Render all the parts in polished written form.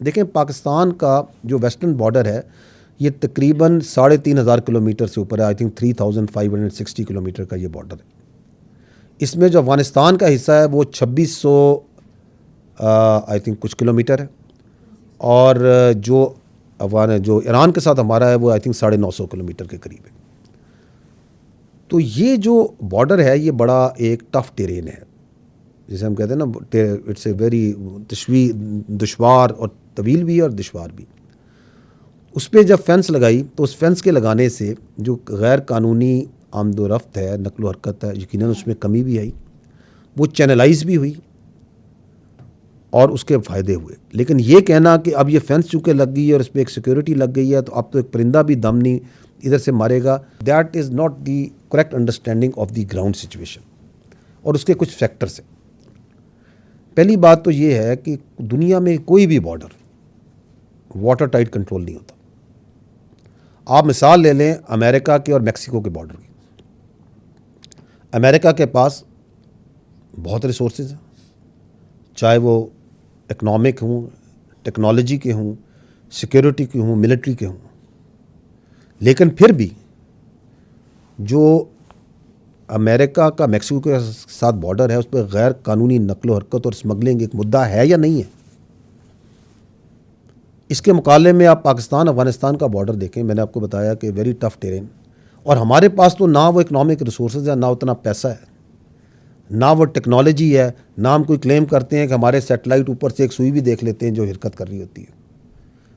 देखें, पाकिस्तान का जो वेस्टर्न बॉर्डर है ये तकरीबन 3,500 किलोमीटर से ऊपर है। आई थिंक 3,560 किलोमीटर का ये बॉर्डर है। इसमें जो अफ़गानिस्तान का हिस्सा है वो 2600 आई थिंक कुछ किलोमीटर है, और जो ईरान के साथ हमारा है वो आई थिंक 950 किलोमीटर के करीब है। तो ये जो बॉर्डर है ये बड़ा एक टफ टेरेन है, जिसे हम कहते हैं ना, इट्स ए वेरी दुश्वार और तवील भी है और दुश्वार भी। उस पर जब फेंस लगाई तो उस फेंस के लगाने से जो गैर कानूनी आमदोरफ्त है, नकलो हरकत है, यकीनन उसमें कमी भी आई, वो चैनलाइज भी हुई और उसके फ़ायदे हुए। लेकिन ये कहना कि अब ये फेंस चूँकि लग गई है और इस पर एक सिक्योरिटी लग गई है तो अब तो एक परिंदा भी दम नहीं इधर से मारेगा, that is not the correct understanding of the ground situation. और उसके कुछ फैक्टर्स हैं। पहली बात तो ये है कि दुनिया में कोई भी बॉर्डर वाटर टाइट कंट्रोल नहीं होता। आप मिसाल ले लें अमेरिका के और मेक्सिको के बॉर्डर की। अमेरिका के पास बहुत रिसोर्सेज हैं, चाहे वो इकनॉमिक हों, टेक्नोलॉजी के हों, सिक्योरिटी के हों, मिलिट्री के हों, लेकिन फिर भी जो अमेरिका का मेक्सिको के साथ बॉर्डर है उस पर गैर कानूनी नकलो हरकत और स्मगलिंग एक मुद्दा है या नहीं है। इसके मुकाबले में आप पाकिस्तान अफगानिस्तान का बॉर्डर देखें, मैंने आपको बताया कि वेरी टफ टेरेन, और हमारे पास तो ना वो इकनॉमिक रिसोर्सेज है, ना उतना पैसा है, ना वो टेक्नोलॉजी है, ना हम कोई क्लेम करते हैं कि हमारे सैटेलाइट ऊपर से एक सुई भी देख लेते हैं जो हरकत कर रही होती है,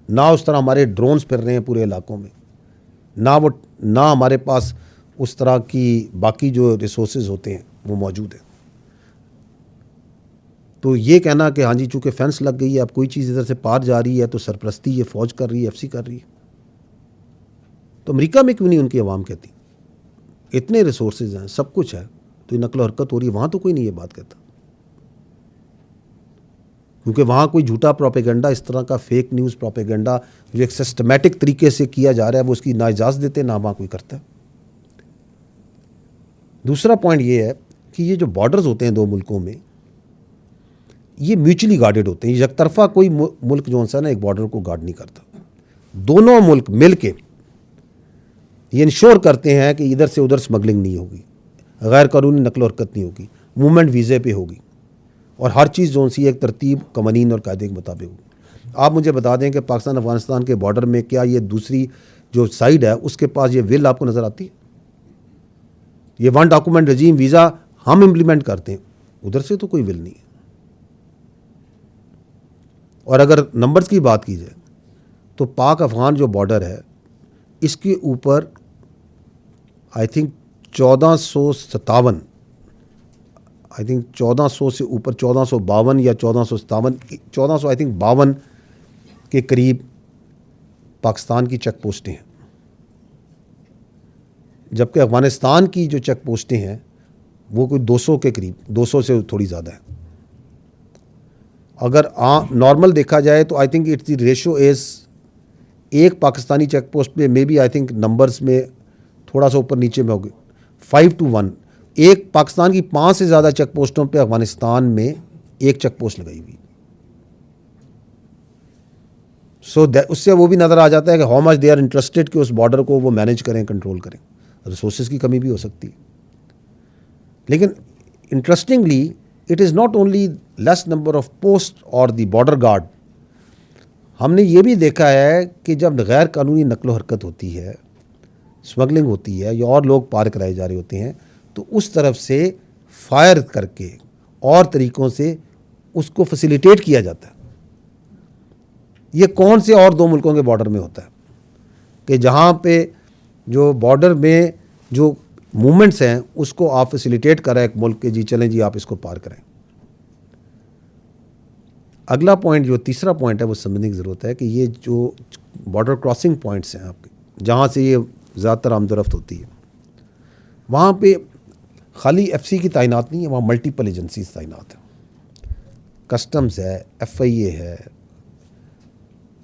ना उस तरह हमारे ड्रोन्स फिर रहे हैं पूरे इलाकों में, ना हमारे पास उस तरह की बाकी जो रिसोर्सेज होते हैं वो मौजूद है। तो ये कहना कि हाँ जी चूँकि फेंस लग गई है अब कोई चीज़ इधर से पार जा रही है तो सरपरस्ती ये फ़ौज कर रही है, एफसी कर रही है, तो अमेरिका में क्यों नहीं उनकी आवाम कहती? इतने रिसोर्सेज हैं, सब कुछ है, तो ये नकलो हरकत हो रही है, वहाँ तो कोई नहीं ये बात कहता, क्योंकि वहाँ कोई झूठा प्रोपेगेंडा, इस तरह का फेक न्यूज़ प्रोपेगेंडा जो एक सिस्टमेटिक तरीके से किया जा रहा है वो उसकी ना इजाज़त देते ना वहाँ कोई करता है। दूसरा पॉइंट ये है कि ये जो बॉर्डर्स होते हैं दो मुल्कों में ये म्यूचुअली गार्डेड होते हैं। एक तरफा कोई मुल्क जो सा ना एक बॉर्डर को गार्ड नहीं करता, दोनों मुल्क मिल के ये इंश्योर करते हैं कि इधर से उधर स्मगलिंग नहीं होगी, गैर कानूनी नकलो हरकत नहीं होगी, मूवमेंट वीज़े पे होगी, और हर चीज़ जो सी एक तरतीब कवानीन और कायदे के मुताबिक होगी। आप मुझे बता दें कि पाकिस्तान अफगानिस्तान के बॉर्डर में क्या ये दूसरी जो साइड है उसके पास ये विल आपको नज़र आती है? ये वन डॉक्यूमेंट रजीम वीज़ा हम इम्प्लीमेंट करते हैं, उधर से तो कोई विल नहीं है। और अगर नंबर्स की बात की जाए तो पाक अफ़गान जो बॉर्डर है इसके ऊपर आई थिंक 1457, आई थिंक 1400 से ऊपर 1452 या 1457, 1400 आई थिंक 52 के करीब पाकिस्तान की चेक पोस्टें हैं, जबकि अफ़गानिस्तान की जो चेक पोस्टें हैं वो कोई 200 के करीब, 200 से थोड़ी ज़्यादा है। अगर नॉर्मल देखा जाए तो I think it's the ratio is एक पाकिस्तानी चेक पोस्ट पे maybe I think numbers में थोड़ा सा ऊपर नीचे में होगी 5 to 1। एक पाकिस्तान की 5 से ज़्यादा चेक पोस्टों पे अफगानिस्तान में एक चेक पोस्ट लगाई हुई। सो उससे वो भी नज़र आ जाता है कि how much they are interested कि उस बॉर्डर को वो मैनेज करें, कंट्रोल करें। रिसोर्सेज की कमी भी हो सकती है, लेकिन interestingly it is not only less number of post और द बॉर्डर गार्ड। हमने ये भी देखा है कि जब गैर कानूनी नकलो हरकत होती है, स्मगलिंग होती है या और लोग पार कराए जा रहे होते हैं तो उस तरफ से फायर करके और तरीक़ों से उसको फैसिलिटेट किया जाता है। ये कौन से और दो मुल्कों के बॉर्डर में होता है कि जहाँ पे जो बॉर्डर में जो मूवमेंट्स हैं उसको आप फैसिलिटेट कर रहे हैं एक मुल्क के, जी चलें जी आप इसको पार करें। अगला पॉइंट जो तीसरा पॉइंट है वो समझने की ज़रूरत है कि ये जो बॉर्डर क्रॉसिंग पॉइंट्स हैं आपके, जहाँ से ये ज़्यादातर आमदरफ्त होती है, वहाँ पे खाली एफसी की तैनात नहीं है, वहाँ मल्टीपल एजेंसीज तैनात हैं। कस्टम्स है, FIA है,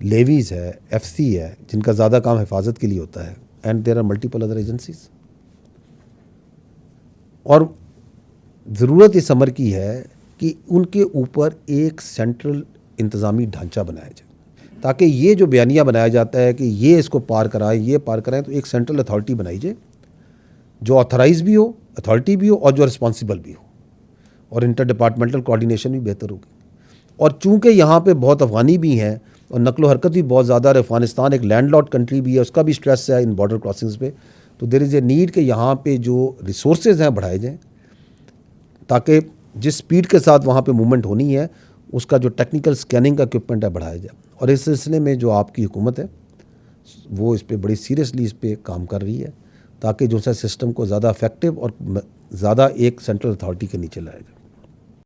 लेवीज़ है, FC है, जिनका ज़्यादा काम हिफाजत के लिए होता है, and there are multiple other agencies. और ज़रूरत इस अमर की है कि उनके ऊपर एक सेंट्रल इंतज़ामी ढांचा बनाया जाए। ताकि ये जो बयानिया बनाया जाता है कि ये इसको पार कराएं, ये पार कराएं, तो एक सेंट्रल अथॉरिटी बनाई जाए जो ऑथराइज भी हो, अथॉरिटी भी हो और जो रिस्पॉन्सिबल भी हो, और इंटर डिपार्टमेंटल कोऑर्डिनेशन भी बेहतर होगी। और चूंकि यहाँ पे बहुत अफ़गानी भी हैं और नकलो हरकत भी बहुत ज़्यादा है, अफ़गानिस्तान एक लैंडलॉर्ड कंट्री भी है, उसका भी स्ट्रेस है इन बॉर्डर क्रॉसिंग्स पे, तो देयर इज़ ए नीड कि यहाँ पे जो रिसोर्सेज हैं बढ़ाए जाएँ, ताकि जिस स्पीड के साथ वहाँ पे मूवमेंट होनी है उसका जो टेक्निकल स्कैनिंग का इक्विपमेंट है बढ़ाया जाए। और इस सिलसिले में जो आपकी हुकूमत है वो इस पर बड़ी सीरियसली इस पर काम कर रही है, ताकि जो सा सिस्टम को ज़्यादा इफेक्टिव और ज़्यादा एक सेंट्रल अथॉरिटी के नीचे लाया जाए।